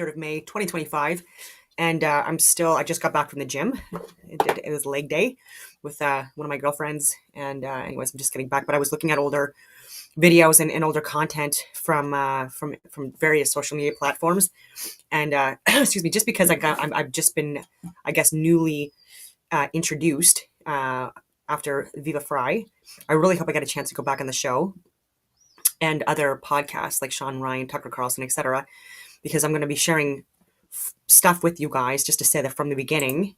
23rd of May, 2025. And I just got back from the gym. It was leg day with one of my girlfriends. And anyways, I'm just getting back. But I was looking at older videos and older content from various social media platforms. And excuse me, just because I've just been, I guess, newly introduced after Viva Fry. I really hope I get a chance to go back on the show and other podcasts like Sean Ryan, Tucker Carlson, etc., because I'm going to be sharing stuff with you guys. Just to say that from the beginning,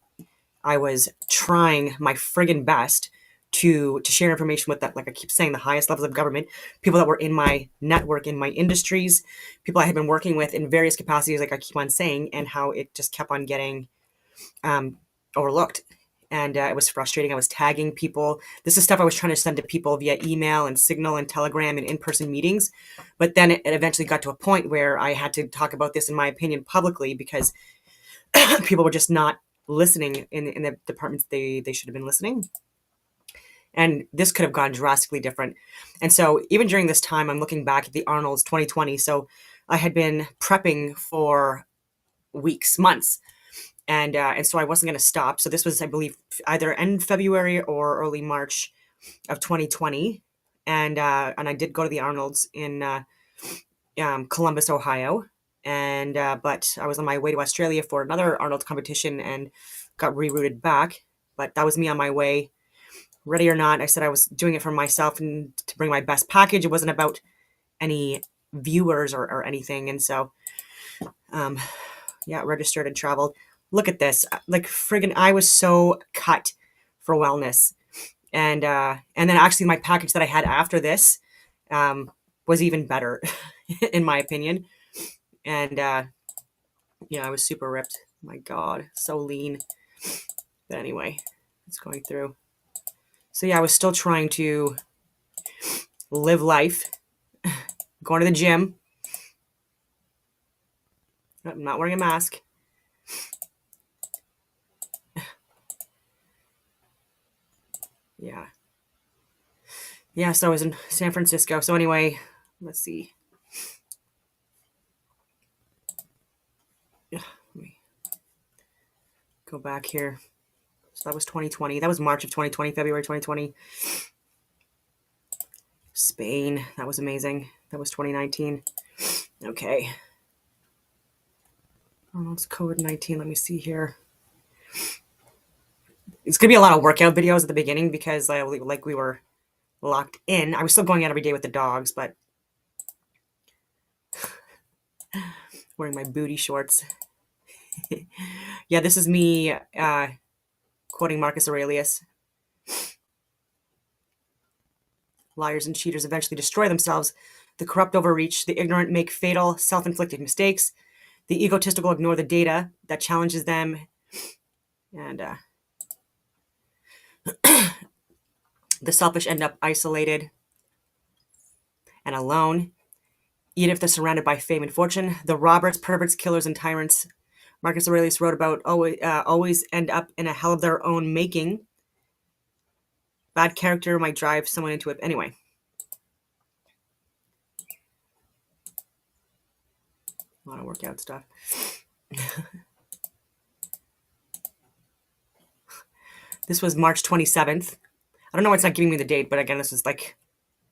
I was trying my friggin' best to share information with that, like I keep saying, the highest levels of government, people that were in my network, in my industries, people I had been working with in various capacities, like I keep on saying, and how it just kept on getting overlooked. And it was frustrating. I was tagging people. This is stuff I was trying to send to people via email and Signal and Telegram and in-person meetings. But then it eventually got to a point where I had to talk about this, in my opinion, publicly, because people were just not listening in the departments they should have been listening. And this could have gone drastically different. And so even during this time, I'm looking back at the Arnold's 2020. So I had been prepping for weeks, months. And so I wasn't going to stop. So this was, I believe, either end February or early March of 2020. And I did go to the Arnold's in Columbus, Ohio. And but I was on my way to Australia for another Arnold's competition and got rerouted back. But that was me on my way, ready or not. I said I was doing it for myself and to bring my best package. It wasn't about any viewers or anything. And so, registered and traveled. Look at this, like friggin', I was so cut for wellness. And then actually my package that I had after this was even better, in my opinion. And I was super ripped. My God, so lean. But anyway, it's going through. So yeah, I was still trying to live life, going to the gym. I'm not wearing a mask. Yeah, so I was in San Francisco. So anyway, let's see. Let me go back here. So that was 2020. That was March of 2020, February 2020. Spain, that was amazing. That was 2019. Okay. Oh, it's COVID-19. Let me see here. It's going to be a lot of workout videos at the beginning because we were locked in. I was still going out every day with the dogs, but wearing my booty shorts. Yeah, this is me quoting Marcus Aurelius. Liars and cheaters eventually destroy themselves. The corrupt overreach. The ignorant make fatal, self-inflicted mistakes. The egotistical ignore the data that challenges them. And the selfish end up isolated and alone, even if they're surrounded by fame and fortune. The robbers, perverts, killers, and tyrants Marcus Aurelius wrote about always end up in a hell of their own making. Bad character might drive someone into it. Anyway. A lot of workout stuff. This was March 27th. I don't know why it's not giving me the date, but again, this was like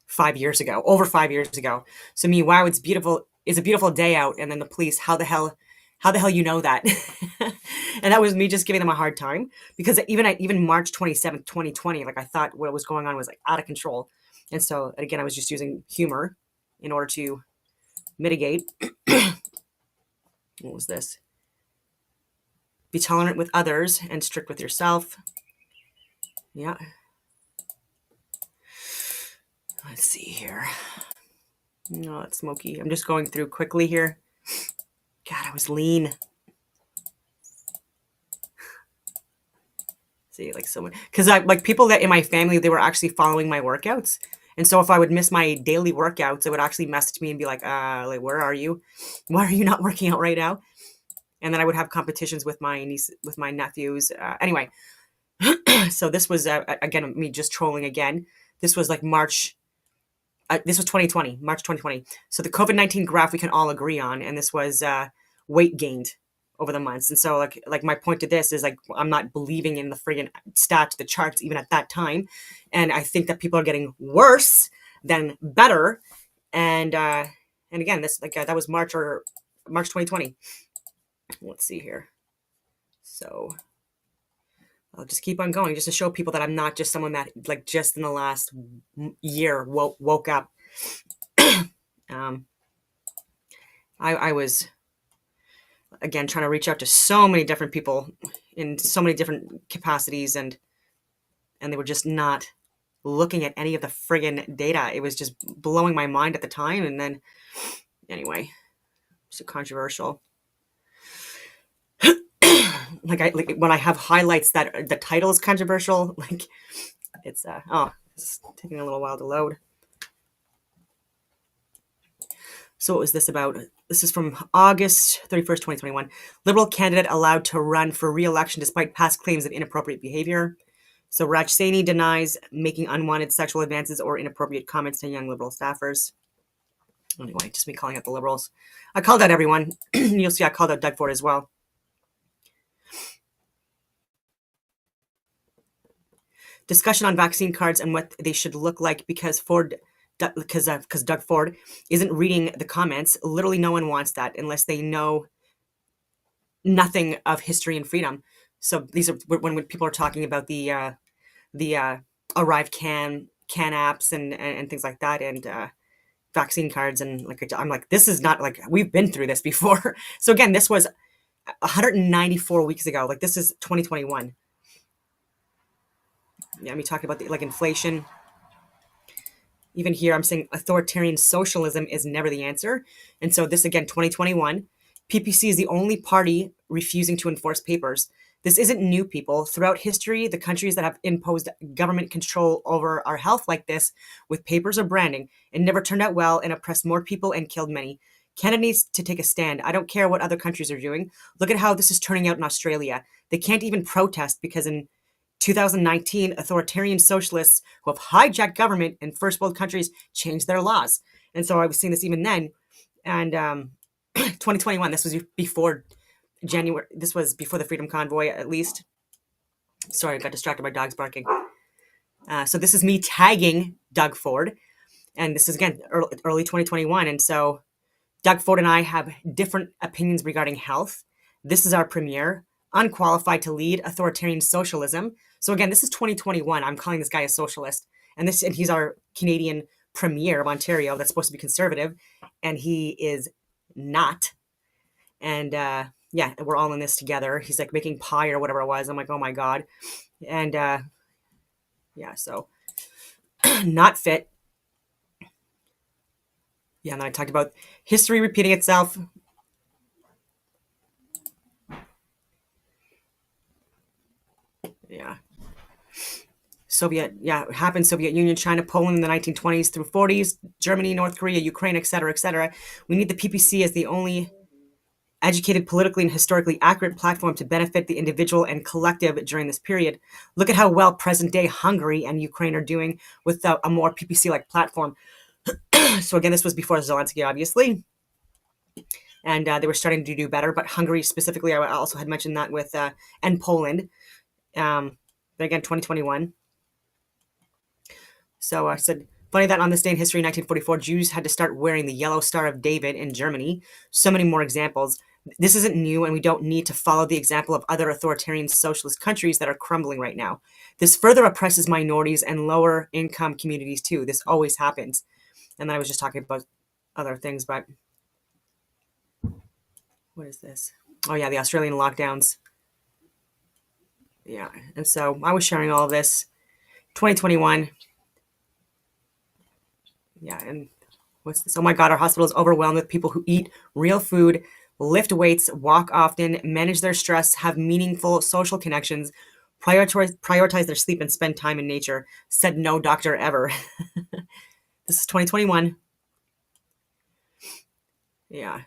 5 years ago, over 5 years ago. So me, wow, it's beautiful. It's a beautiful day out. And then the police, how the hell you know that? And that was me just giving them a hard time because even March 27th, 2020, like I thought what was going on was like out of control. And so again, I was just using humor in order to mitigate. What was this? Be tolerant with others and strict with yourself. Yeah. Let's see here. No, it's smoky. I'm just going through quickly here. God, I was lean. See, like someone, because I like people that in my family, they were actually following my workouts. And so if I would miss my daily workouts, they would actually message me and be like, where are you? Why are you not working out right now? And then I would have competitions with my niece, with my nephews. Anyway, so this was, again, me just trolling again. This was like March. This was 2020, March 2020. So the COVID-19 graph we can all agree on. And this was weight gained over the months. And so like my point to this is like I'm not believing in the friggin' stats, the charts even at that time. And I think that people are getting worse than better. And again, this that was March 2020. Let's see here. So I'll just keep on going just to show people that I'm not just someone that like just in the last year woke up. I was again trying to reach out to so many different people in so many different capacities, and they were just not looking at any of the friggin' data. It was just blowing my mind at the time. And then anyway, so controversial. like when I have highlights that the title is controversial, like it's it's taking a little while to load. So what was this about? This is from August 31st, 2021. Liberal candidate allowed to run for re-election despite past claims of inappropriate behavior. So Raj Saini denies making unwanted sexual advances or inappropriate comments to young Liberal staffers. Anyway, just me calling out the Liberals. I called out everyone. You'll see I called out Doug Ford as well. Discussion on vaccine cards and what they should look like because Doug Ford isn't reading the comments. Literally no one wants that unless they know nothing of history and freedom. So these are when people are talking about the Arrive Can apps and things like that, and vaccine cards, and like I'm like, this is not like we've been through this before. So again, this was 194 weeks ago. Like this is 2021. Yeah, me talking about the like inflation. Even here, I'm saying authoritarian socialism is never the answer. And so this again, 2021, PPC is the only party refusing to enforce papers. This isn't new, people. Throughout history, the countries that have imposed government control over our health like this with papers or branding, it never turned out well and oppressed more people and killed many. Canada needs to take a stand. I don't care what other countries are doing. Look at how this is turning out in Australia. They can't even protest because in 2019, authoritarian socialists who have hijacked government in first world countries changed their laws. And so I was seeing this even then. And 2021, this was before January. This was before the Freedom Convoy, at least. Sorry, I got distracted by dogs barking. So this is me tagging Doug Ford. And this is, again, early 2021. And so Doug Ford and I have different opinions regarding health. This is our premier, unqualified to lead authoritarian socialism. So again, this is 2021. I'm calling this guy a socialist. And he's our Canadian premier of Ontario that's supposed to be conservative. And he is not. And yeah, we're all in this together. He's like making pie or whatever it was. I'm like, oh my God. And yeah, so not fit. Yeah, and then I talked about history repeating itself. Yeah. It happened. Soviet Union, China, Poland in the 1920s through 40s, Germany, North Korea, Ukraine, etc., etc. We need the PPC as the only educated, politically and historically accurate platform to benefit the individual and collective during this period. Look at how well present-day Hungary and Ukraine are doing with a more PPC-like platform. So again, this was before Zelensky, obviously. And they were starting to do better. But Hungary specifically, I also had mentioned that with, and Poland. But again, 2021. So I said, funny that on this day in history, 1944, Jews had to start wearing the yellow Star of David in Germany. So many more examples. This isn't new, and we don't need to follow the example of other authoritarian socialist countries that are crumbling right now. This further oppresses minorities and lower income communities too. This always happens. And then I was just talking about other things, but what is this? Oh yeah, the Australian lockdowns. Yeah, and so I was sharing all of this. 2021. Yeah, and what's this? Oh my God, our hospital is overwhelmed with people who eat real food, lift weights, walk often, manage their stress, have meaningful social connections, prioritize their sleep, and spend time in nature. Said no doctor ever. This is 2021. Yeah.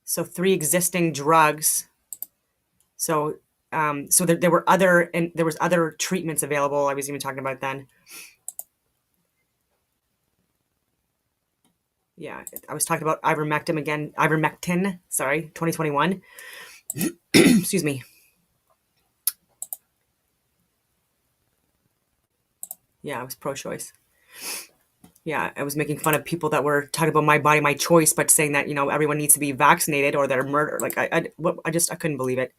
So 3 existing drugs. So there were there was other treatments available. I was even talking about then. Yeah, I was talking about ivermectin again. Ivermectin, sorry, 2021. Excuse me. Yeah, I was pro-choice. Yeah, I was making fun of people that were talking about my body, my choice, but saying that everyone needs to be vaccinated or they're murdered. Like I couldn't believe it.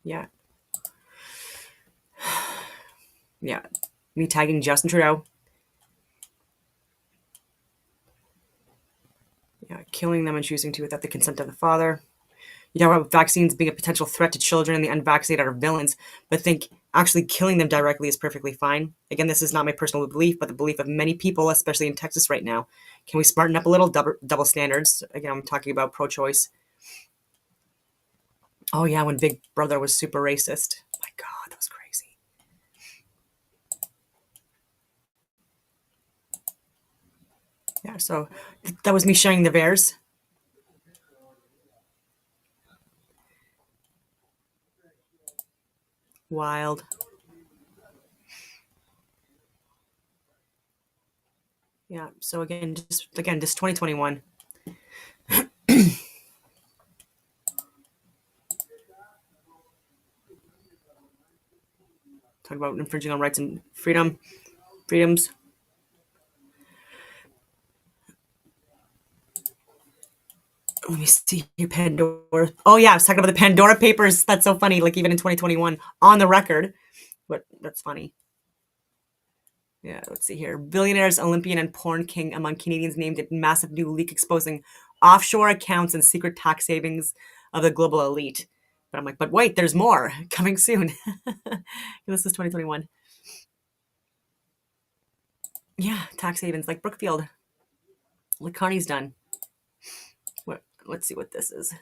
Yeah, yeah. Me tagging Justin Trudeau. Yeah, killing them and choosing to without the consent of the father. You talk about vaccines being a potential threat to children and the unvaccinated are villains, but think actually killing them directly is perfectly fine. Again, this is not my personal belief, but the belief of many people, especially in Texas right now. Can we smarten up a little? Double standards. Again, I'm talking about pro-choice. Oh yeah, when Big Brother was super racist. My God, that was crazy. Yeah, so that was me sharing the VAERS. Wild. Yeah. So just 2021. Talk about infringing on rights and freedoms. Let me see here, Pandora. Oh yeah, I was talking about the Pandora Papers. That's so funny. Like even in 2021, on the record, but that's funny. Yeah, let's see here. Billionaires, Olympian, and porn king among Canadians named in massive new leak exposing offshore accounts and secret tax savings of the global elite. But I'm like, but wait, there's more coming soon. This is 2021. Yeah, tax havens like Brookfield, like Carney's done. Let's see what this is.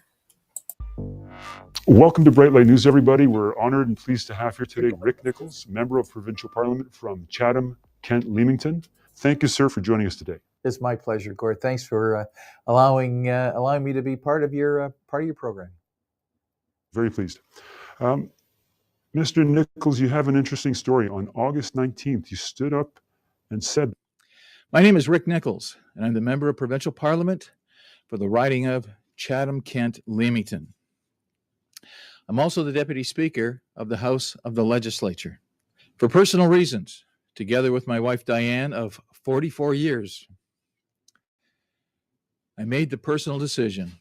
Welcome to Bright Light News, everybody. We're honored and pleased to have here today Rick Nichols, Member of Provincial Parliament from Chatham, Kent, Leamington. Thank you, sir, for joining us today. It's my pleasure, Gord. Thanks for allowing me to be part of your program. Very pleased. Mr. Nichols, you have an interesting story. On August 19th, you stood up and said, "My name is Rick Nichols, and I'm the Member of Provincial Parliament for the riding of Chatham, Kent, Leamington. I'm also the Deputy Speaker of the House of the Legislature. For personal reasons, together with my wife Diane of 44 years, I made the personal decision